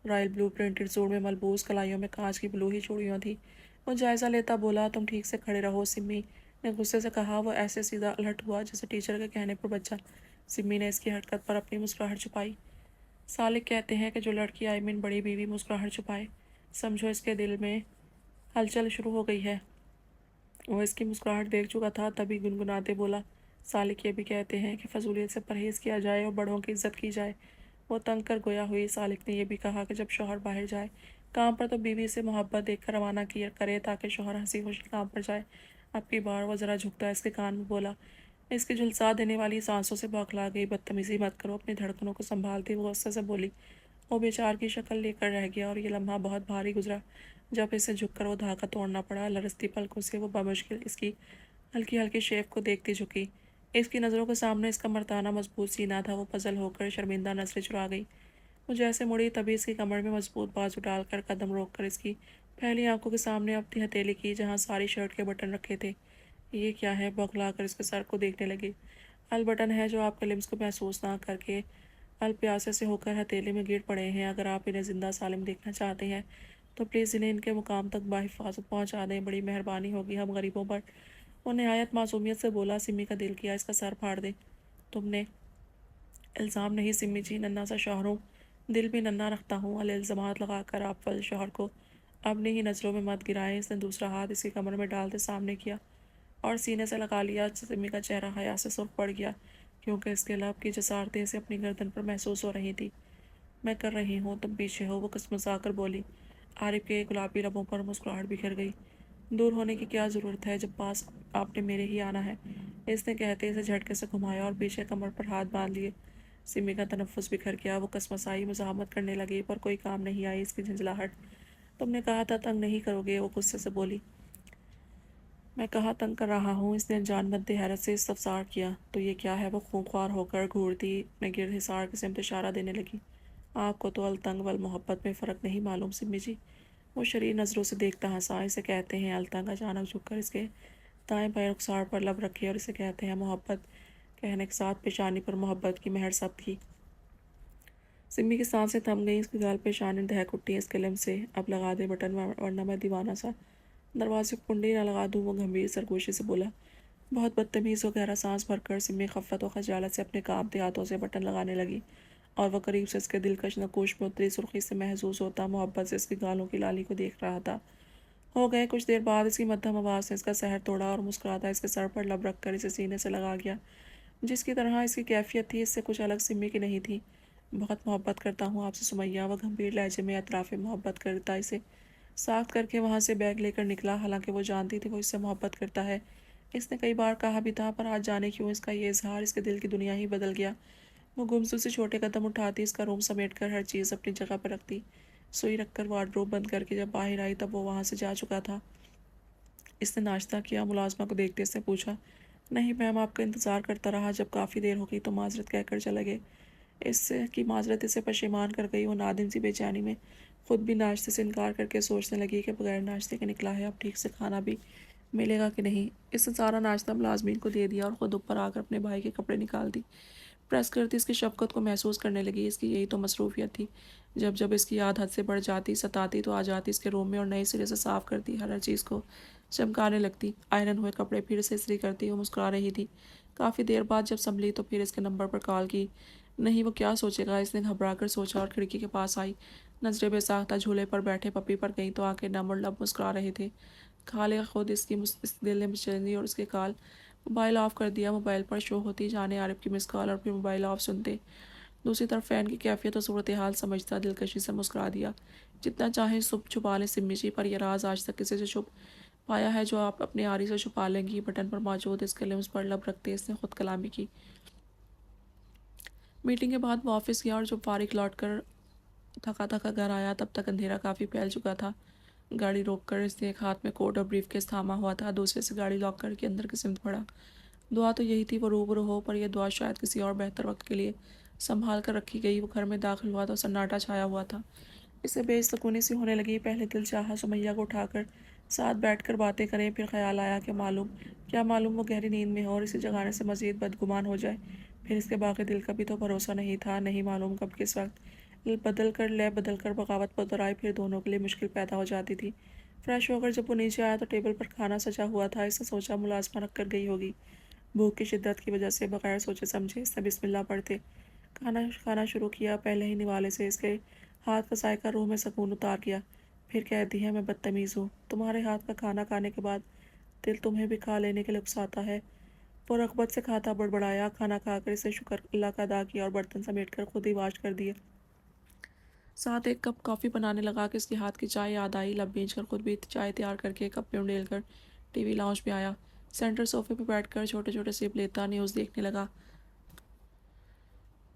رائل بلو پرنٹڈ سوٹ میں ملبوس کلائیوں میں کانچ کی بلو ہی چوڑیاں تھیں۔ وہ جائزہ لیتا بولا۔ تم ٹھیک سے کھڑے رہو، سمی نے غصے سے کہا۔ وہ ایسے سیدھا الٹ ہوا جیسے ٹیچر کے کہنے پر بچہ۔ سمی نے اس کی حرکت پر اپنی مسکراہٹ چھپائی۔ سالک کہتے ہیں کہ جو لڑکی بڑی بیوی مسکراہٹ چھپائے، سمجھو اس کے دل میں ہلچل شروع ہو گئی ہے۔ وہ اس کی مسکراہٹ دیکھ چکا تھا، تبھی گنگناتے بولا۔ سالک یہ بھی کہتے ہیں کہ فضولیت سے پرہیز کیا جائے اور بڑوں کی عزت کی جائے۔ وہ تنگ کر گویا ہوئی۔ سالک نے یہ بھی کہا کہ جب شوہر باہر جائے کام پر تو بیوی سے محبت دیکھ کر روانہ کرے تاکہ شوہر ہنسی خوشی کام پر جائے۔ اب کی بار وہ ذرا جھکتا اس کے کان میں بولا۔ اس کی جھلسا دینے والی سانسوں سے بوکھلا گئی۔ بدتمیزی مت کرو، اپنی دھڑکنوں کو سنبھالتی وہ غصے سے بولی۔ وہ بیچار کی شکل لے کر رہ گیا اور یہ لمحہ بہت بھاری گزرا جب اسے جھک کر وہ دھاگا توڑنا پڑا۔ لرزتی پلکوں سے وہ بمشکل اس کی ہلکی ہلکی شیپ کو دیکھتی جھکی۔ اس کی نظروں کے سامنے اس کا مردانہ مضبوط سینہ تھا۔ وہ پزل ہو کر شرمندہ نظریں چرا گئی۔ وہ جیسے مڑی تبھی اس کی کمر میں مضبوط بازو ڈال کر قدم روک کر اس کی پھیلی آنکھوں کے سامنے اپنی ہتھیلی کی جہاں ساری شرٹ کے بٹن رکھے تھے۔ یہ کیا ہے؟ بوکھلا کر اس کے سر کو دیکھنے لگی۔ البٹن ہے جو آپ کے لمس کو محسوس نہ کر کے ال پیاسے سے ہو کر ہتھیلی میں گر پڑے ہیں۔ اگر آپ انہیں زندہ سالم دیکھنا چاہتے ہیں تو پلیز انہیں ان کے مقام تک بحفاظت پہنچا دیں، بڑی مہربانی ہوگی ہم غریبوں پر۔ وہ نہایت معصومیت سے بولا۔ سمی کا دل کیا اس کا سر پھاڑ دے۔ تم نے الزام نہیں سمی جی، ننھا سا شوہر ہوں، دل بھی ننھا رکھتا ہوں۔ الزامات لگا کر آپ فل شوہر کو اپنی ہی نظروں میں مت گرائیں۔ اس نے دوسرا ہاتھ اس کی کمر میں ڈالتے سامنے کیا اور سینے سے لگا لیا۔ سمی کا چہرہ حیا سے سرخ پڑ گیا کیونکہ اس کے لب کی جسارتیں اسے اپنی گردن پر محسوس ہو رہی تھی۔ میں کر رہی ہوں، تم پیچھے ہو، وہ کسمسا کر بولی۔ عارف کے گلابی لبوں پر مسکراہٹ بکھر گئی۔ دور ہونے کی کیا ضرورت ہے جب پاس آپ نے میرے ہی آنا ہے، اس نے کہتے اسے جھٹکے سے گھمایا اور پیچھے کمر پر ہاتھ باندھ لیے۔ سمی کا تنفس بکھر گیا۔ وہ کسمسائی، مزاحمت کرنے لگی پر کوئی کام نہیں آئی اس کی جھنجھلاہٹ۔ تم نے کہا تھا تنگ نہیں کرو گے، وہ غصے سے بولی۔ میں کہاں تنگ کر رہا ہوں، اس نے انجان بنتے حیرت سے استفسار کیا۔ تو یہ کیا ہے؟ وہ خونخوار ہو کر گھورتی میں گرد حصار کی سمت اشارہ دینے لگی۔ آپ کو تو التنگ والمحبت میں فرق نہیں معلوم سمی جی۔ وہ شریر نظروں سے دیکھتا ہنسا۔ اسے کہتے ہیں التنگ۔ اچانک جھک کر اس کے دائیں بائیں رخسار پر لب رکھے اور اسے کہتے ہیں محبت، کہنے کے ساتھ پیشانی پر محبت کی مہر سب تھی۔ سمی کی سانسیں تھم گئیں، اس کی گال پیشانی دہک اٹھی اس کے لمس سے۔ اب لگا دے بٹن ورنہ میں دیوانہ سا دروازے کو کنڈی نہ لگا دوں، وہ گمبھیر سرگوشی سے بولا۔ بہت بدتمیز و گہرا سانس بھر کر سمی خفت و خجالت سے اپنے کانپتے ہاتھوں سے بٹن لگانے لگی اور وہ قریب سے اس کے دلکش نقوش میں اتری سرخی سے محظوظ ہوتا محبت سے اس کی گالوں کی لالی کو دیکھ رہا تھا۔ ہو گئے کچھ دیر بعد اس کی مدھم آواز نے اس کا سحر توڑا اور مسکراتا اس کے سر پر لب رکھ کر اسے سینے سے لگا گیا۔ جس کی طرح اس کی کیفیت تھی اس سے کچھ الگ سمی کی نہیں تھی۔ بہت محبت کرتا ہوں آپ سے سمیہ، وہ گمبھیر لہجے میں اطراف محبت کرتا اسے ساخت کر کے وہاں سے بیگ لے کر نکلا۔ حالانکہ وہ جانتی تھی وہ اس سے محبت کرتا ہے، اس نے کئی بار کہا بھی تھا، پر آج جانے کیوں اس کا یہ اظہار اس کے دل کی دنیا ہی بدل گیا۔ وہ گمسو سے چھوٹے قدم اٹھاتی، اس کا روم سمیٹ کر ہر چیز اپنی جگہ پر رکھتی، سوئی رکھ کر وارڈروب بند کر کے جب باہر آئی تب وہ وہاں سے جا چکا تھا۔ اس نے ناشتہ کیا؟ ملازمہ کو دیکھتے اس نے پوچھا۔ نہیں میم، آپ کا انتظار کرتا رہا، جب کافی دیر ہو گئی تو معذرت کہہ کر چلے گئے۔ اس کی معذرت اسے پشیمان کر گئی۔ وہ نادم سی بے چینی میں خود بھی ناشتے سے انکار کر کے سوچنے لگی کہ بغیر ناشتے کے نکلا ہے، اب ٹھیک سے کھانا بھی ملے گا کہ نہیں۔ اس نے سارا ناشتہ ملازمین کو دے دیا اور خود اوپر آ کر اپنے بھائی کے کپڑے نکال دی۔ پریس کرتی اس کی شفقت کو محسوس کرنے لگی۔ اس کی یہی تو مصروفیت تھی۔ جب جب اس کی یاد حد سے بڑھ جاتی، ستاتی تو آ جاتی اس کے روم میں اور نئے سرے سے صاف کرتی، ہر چیز کو چمکانے لگتی۔ آئرن ہوئے کپڑے پھر سے استری کرتی۔ وہ مسکرا رہی تھی۔ کافی دیر بعد جب سنبھلی تو پھر اس کے نمبر پر کال کی۔ نہیں وہ کیا سوچے گا، اس نے گھبرا کر سوچا اور کھڑکی کے پاس آئی۔ نظریں بے ساختہ جھولے پر بیٹھے پپی پر گئیں تو آنکھیں نم اور لب مسکرا رہے تھے۔ خالق خود اس کی اس دل میں چلی اور اس کے کال۔ موبائل آف کر دیا۔ موبائل پر شو ہوتی جانے عارف کی مس کال اور پھر موبائل آف سنتے۔ دوسری طرف فین کی کیفیت اور صورتحال سمجھتا دلکشی سے مسکرا دیا۔ جتنا چاہیں چھپا لیں سمی جی، پر یہ راز آج تک کسی سے چھپ پایا ہے جو آپ اپنے آری سے چھپا لیں گی؟ بٹن پر موجود اس کے لمس پر لب رکھتے اس نے خود کلامی کی۔ میٹنگ کے بعد وہ آفس گیا اور جب فارغ لوٹ کر تھکا تھکا گھر آیا تب تک اندھیرا کافی پھیل چکا تھا۔ گاڑی روک کر اس نے ایک ہاتھ میں کوٹ اور بریف کیس تھاما ہوا تھا، دوسرے سے گاڑی لاک کر کے اندر کی سمت بڑھا۔ دعا تو یہی تھی وہ روبرو ہو، پر یہ دعا شاید کسی اور بہتر وقت کے لیے سنبھال کر رکھی گئی۔ وہ گھر میں داخل ہوا تو سناٹا چھایا ہوا تھا۔ اسے بے سکونی سی ہونے لگی۔ پہلے دل چاہا سمیہ کو اٹھا کر ساتھ بیٹھ کر باتیں کریں، پھر خیال آیا کہ کیا معلوم وہ گہری نیند میں ہو اور اسے جگانے سے مزید بدگمان ہو جائے۔ پھر اس کے باقی دل کا بھی تو بھروسہ نہیں تھا، نہیں معلوم کب کس وقت لے بدل کر بغاوت پر اتر آئی، پھر دونوں کے لیے مشکل پیدا ہو جاتی تھی۔ فریش ہو کر جب وہ نیچے آیا تو ٹیبل پر کھانا سجا ہوا تھا۔ اس نے سوچا ملازمہ رکھ کر گئی ہوگی۔ بھوک کی شدت کی وجہ سے بغیر سوچے سمجھے اس نے بسم اللہ پڑھتے کھانا شروع کیا۔ پہلے ہی نوالے سے اس کے ہاتھ کا ذائقہ روح میں سکون اتار گیا۔ پھر کہتی ہے میں بدتمیز ہوں، تمہارے ہاتھ کا کھانا کھانے کے بعد دل تمہیں بھی کھا لینے کے لیے اکساتا ہے۔ وہ رغبت سے کھاتا بڑبڑایا۔ کھانا کھا کر اسے شکر اللہ کا ادا کیا اور برتن سمیٹ کر خود ہی واش کر دیے۔ ساتھ ایک کپ کافی بنانے لگا کہ اس کے ہاتھ کی چائے یاد آئی۔ لب بھیج کر خود بھی چائے تیار کر کے کپ میں انڈیل کر ٹی وی لاؤنج میں آیا۔ سینٹر صوفے پہ بیٹھ کر چھوٹے چھوٹے سپ لیتا نیوز دیکھنے لگا۔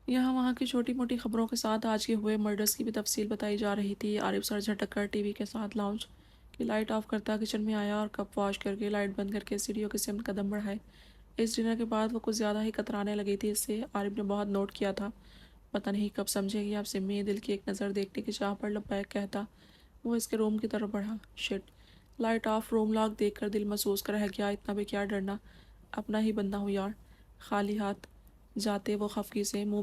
یہاں وہاں کی چھوٹی موٹی خبروں کے ساتھ آج کے ہوئے مرڈرز کی بھی تفصیل بتائی جا رہی تھی۔ عارف سر جھٹک کر ٹی وی کے ساتھ لاؤنج کی لائٹ آف کرتا کچن میں آیا اور کپ واش کر کے لائٹ بند کر کے سیڑھیوں کی سمت قدم بڑھائے۔ اس ڈنر کے بعد وہ کچھ زیادہ ہی کترانے لگی تھی اس سے۔ عارف نے بہت نوٹ کیا تھا، پتہ نہیں کب سمجھے گی اب سمی، دل کی ایک نظر دیکھنے کی چاہ پر لبیک کہتا وہ اس کے روم کی طرف بڑھا۔ Shut, light off, room lock دیکھ کر دل محسوس کر رہ گیا۔ اتنا بھی کیا ڈرنا، اپنا ہی بندہ ہوں یار۔ خالی ہاتھ جاتے وہ خفگی سے منہ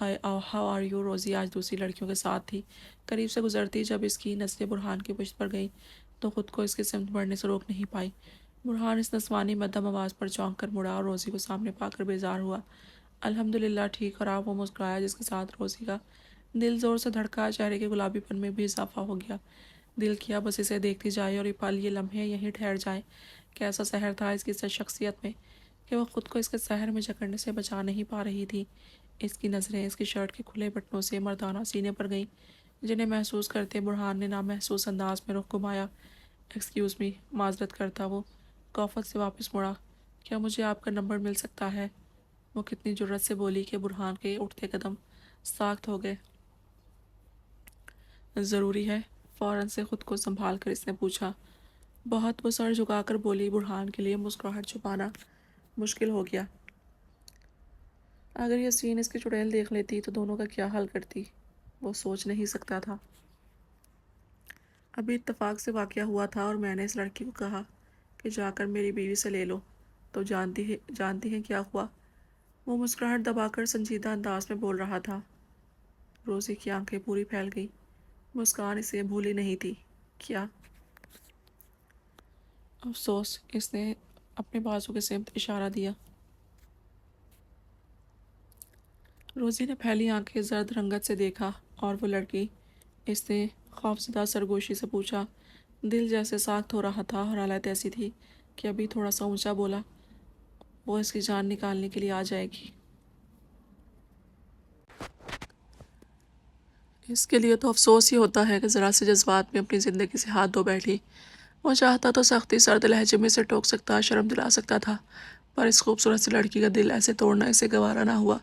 ہائی ہاؤ آر یو؟ روزی آج دوسری لڑکیوں کے ساتھ تھی، قریب سے گزرتی جب اس کی نظریں برہان کی پشت پر گئیں تو خود کو اس کی سمت بڑھنے سے روک نہیں پائی۔ برہان اس نسوانی مدھم آواز پر چونک کر مڑا اور روزی کو سامنے پا کر بیزار ہوا۔ الحمدللہ ٹھیک اور آپ؟ وہ مسکرایا، جس کے ساتھ روزی کا دل زور سے دھڑکا، چہرے کے گلابی پن میں بھی اضافہ ہو گیا۔ دل کیا بس اسے دیکھتی جائے اور یہ پل، یہ لمحے یہیں ٹھہر جائیں۔ کیسا سحر تھا اس کی شخصیت میں کہ وہ خود کو اس کے سحر میں جکڑنے سے بچا نہیں پا رہی تھی۔ اس کی نظریں اس کی شرٹ کے کھلے بٹنوں سے مردانہ سینے پر گئیں، جنہیں محسوس کرتے برہان نے نامحسوس انداز میں رخ گھمایا۔ ایکسکیوز می، معذرت کرتا وہ کافت سے واپس مڑا۔ کیا مجھے آپ کا نمبر مل سکتا ہے؟ وہ کتنی جرت سے بولی کہ برہان کے اٹھتے قدم ساخت ہو گئے۔ ضروری ہے؟ فوراً سے خود کو سنبھال کر اس نے پوچھا۔ بہت، وہ سر جھکا کر بولی۔ برہان کے لیے مسکراہٹ چھپانا مشکل ہو گیا۔ اگر یاسمین اس کی چڑیل دیکھ لیتی تو دونوں کا کیا حل کرتی، وہ سوچ نہیں سکتا تھا۔ ابھی اتفاق سے واقعہ ہوا تھا اور میں نے اس لڑکی کو کہا کہ جا کر میری بیوی سے لے لو، تو جانتی ہیں کیا ہوا؟ وہ مسکراہٹ دبا کر سنجیدہ انداز میں بول رہا تھا۔ روزی کی آنکھیں پوری پھیل گئی، مسکان اسے بھولی نہیں تھی۔ کیا؟ افسوس، اس نے اپنے بازو کے سمت اشارہ دیا۔ روزی نے پھیلی آنکھیں زرد رنگت سے دیکھا اور وہ لڑکی؟ اس نے خوفزدہ سرگوشی سے پوچھا۔ دل جیسے ساخت ہو رہا تھا اور حالت ایسی تھی کہ ابھی تھوڑا سا اونچا بولا، وہ اس کی جان نکالنے کے لیے آ جائے گی۔ اس کے لیے تو افسوس ہی ہوتا ہے کہ ذرا سے جذبات میں اپنی زندگی سے ہاتھ دھو بیٹھی۔ وہ چاہتا تو سختی سرد لہجے میں اسے ٹوک سکتا، شرم دلا سکتا تھا، پر اس خوبصورت سی لڑکی کا دل ایسے توڑنا اسے گوارا نہ ہوا۔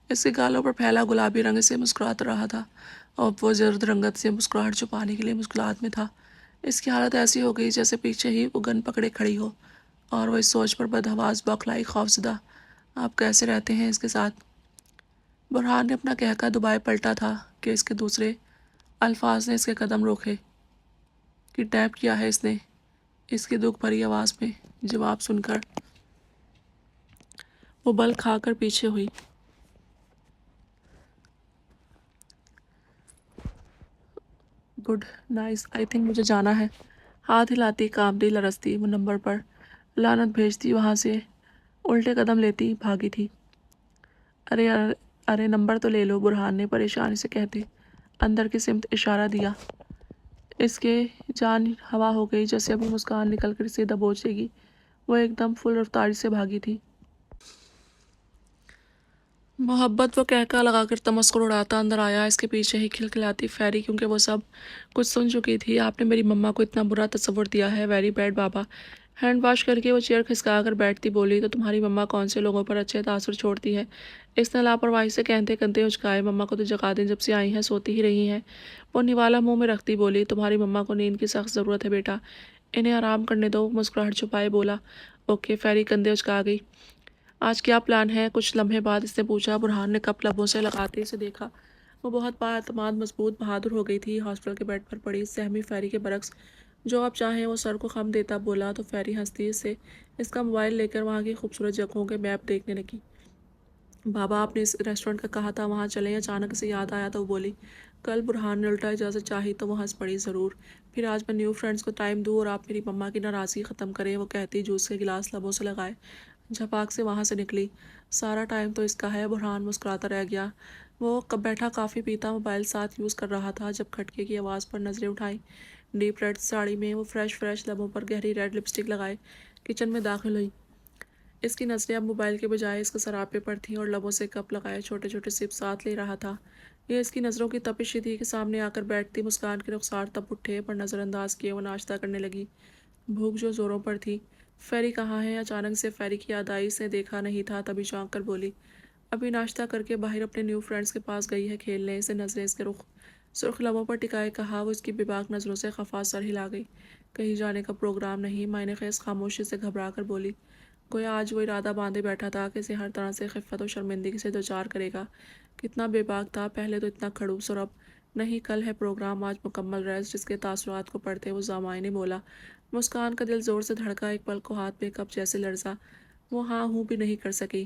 اس کے گالوں پر پھیلا گلابی رنگ اسے مسکراتا رہا تھا اور وہ زرد رنگت سے مسکراہٹ چھپانے کے لیے مشکلات میں تھا۔ اس کی حالت ایسی ہو گئی جیسے پیچھے ہی وہ گن پکڑے کھڑی ہو، اور وہ اس سوچ پر بدحواس بوکھلائی، خوفزدہ۔ آپ کیسے رہتے ہیں اس کے ساتھ؟ برہان نے اپنا کہکہ دبائے پلٹا تھا کہ اس کے دوسرے الفاظ نے اس کے قدم روکے۔ کڈنیپ کیا ہے اس نے؟ اس کی دکھ بھری آواز میں جواب سن کر وہ بل کھا کر پیچھے ہوئی۔ گڈ، نائس، آئی تھنک مجھے جانا ہے۔ ہاتھ ہلاتی، کانپتی، لرزتی وہ نمبر پر لعنت بھیجتی وہاں سے الٹے قدم لیتی بھاگی تھی۔ ارے ارے نمبر تو لے لو، برہان نے پریشانی سے کہتے اندر کی سمت اشارہ دیا۔ اس کے جان ہوا ہو گئی جیسے ابھی مسکان نکل کر اسے دبوچے گی۔ وہ ایک دم فل رفتاری سے بھاگی تھی۔ محبت، وہ کہکا لگا کر تمسخر اڑاتا اندر آیا، اس کے پیچھے ہی کھلکھلاتی فیری، کیونکہ وہ سب کچھ سن چکی تھی۔ آپ نے میری مما کو اتنا برا تصور دیا ہے، ویری بیڈ بابا۔ ہینڈ واش کر کے وہ چیئر کھسکا کر بیٹھتی بولی، تو تمہاری مما کون سے لوگوں پر اچھے تاثر چھوڑتی ہے؟ اس نے لاپرواہی سے کہتے کندھے اچکائے۔ مما کو تو جگہ دیں، جب سے آئی ہیں سوتی ہی رہی ہیں۔ وہ نوالا منہ میں رکھتی بولی، تمہاری مما کو نیند کی سخت ضرورت ہے بیٹا، انہیں آرام کرنے دو۔ مسکراہٹ چھپائے بولا، اوکے۔ فیری کندھے اچکا گئی۔ آج کیا پلان ہے؟ کچھ لمحے بعد اس نے پوچھا۔ برہان نے کپ لبوں سے لگاتے اسے دیکھا۔ وہ بہت با اعتماد، مضبوط، بہادر ہو گئی تھی۔ ہاسپٹل کے بیڈ پر پڑی سہمی فیری کے برعکس جو آپ چاہیں، وہ سر کو خم دیتا بولا تو فیری ہنستی سے اس کا موبائل لے کر وہاں کی خوبصورت جگہوں کے میپ دیکھنے لگی۔ بابا، آپ نے اس ریسٹورنٹ کا کہا تھا، وہاں چلیں؟ اچانک اسے یاد آیا تو وہ بولی۔ کل برہان نے الٹا اجازت چاہی تو وہ ہنس پڑی۔ ضرور، پھر آج میں نیو فرینڈز کو ٹائم دوں اور آپ میری مما کی ناراضگی ختم کریں، وہ کہتی جوس کے گلاس لبوں سے لگائے جھپاک سے وہاں سے نکلی۔ سارا ٹائم تو اس کا ہے۔ برہان مسکراتا رہ گیا۔ وہ بیٹھا کافی پیتا موبائل ساتھ یوز کر رہا تھا جب کھٹکے کی آواز پر نظریں اٹھائیں۔ ڈیپ ریڈ ساڑی میں وہ فریش لبوں پر گہری ریڈ لپسٹک لگائے کچن میں داخل ہوئی۔ اس کی نظریں اب موبائل کے بجائے اس کے سراپے پر تھیں اور لبوں سے کپ لگائے چھوٹے چھوٹے سپ ساتھ لے رہا تھا۔ یہ اس کی نظروں کی تپش ہی تھی کہ سامنے آ کر بیٹھتی مسکان کے رخسار تب اٹھے، پر نظر انداز کیے وہ ناشتہ کرنے لگی۔ بھوک جو زوروں پر تھی۔ فیری کہاں ہے؟ اچانک سے فیری کی یاد آئی، اس نے دیکھا نہیں تھا، تبھی چونک کر بولی، ابھی ناشتہ کر کے باہر اپنے نیو فرینڈز کے پاس گئی ہے کھیلنے۔ اسے نظریں اس کے سرخ لبوں پر ٹکائے کہا۔ وہ اس کی بے باک نظروں سے خفا سر ہلا گئی۔ کہیں جانے کا پروگرام نہیں؟ معنی خیز خاموشی سے گھبرا کر بولی، گویا آج وہ ارادہ باندھے بیٹھا تھا کہ اسے ہر طرح سے خفت و شرمندگی سے دوچار کرے گا۔ کتنا بے باک تھا پہلے، تو اتنا کھڑوس، اور اب نہیں۔ کل ہے پروگرام، آج مکمل ریسٹ۔ جس کے تاثرات کو پڑھتے وہ زامائنی بولا۔ مسکان کا دل زور سے دھڑکا، ایک پل کو ہاتھ میں کپ جیسے لرزا، وہ ہاں ہوں بھی نہیں کر سکی۔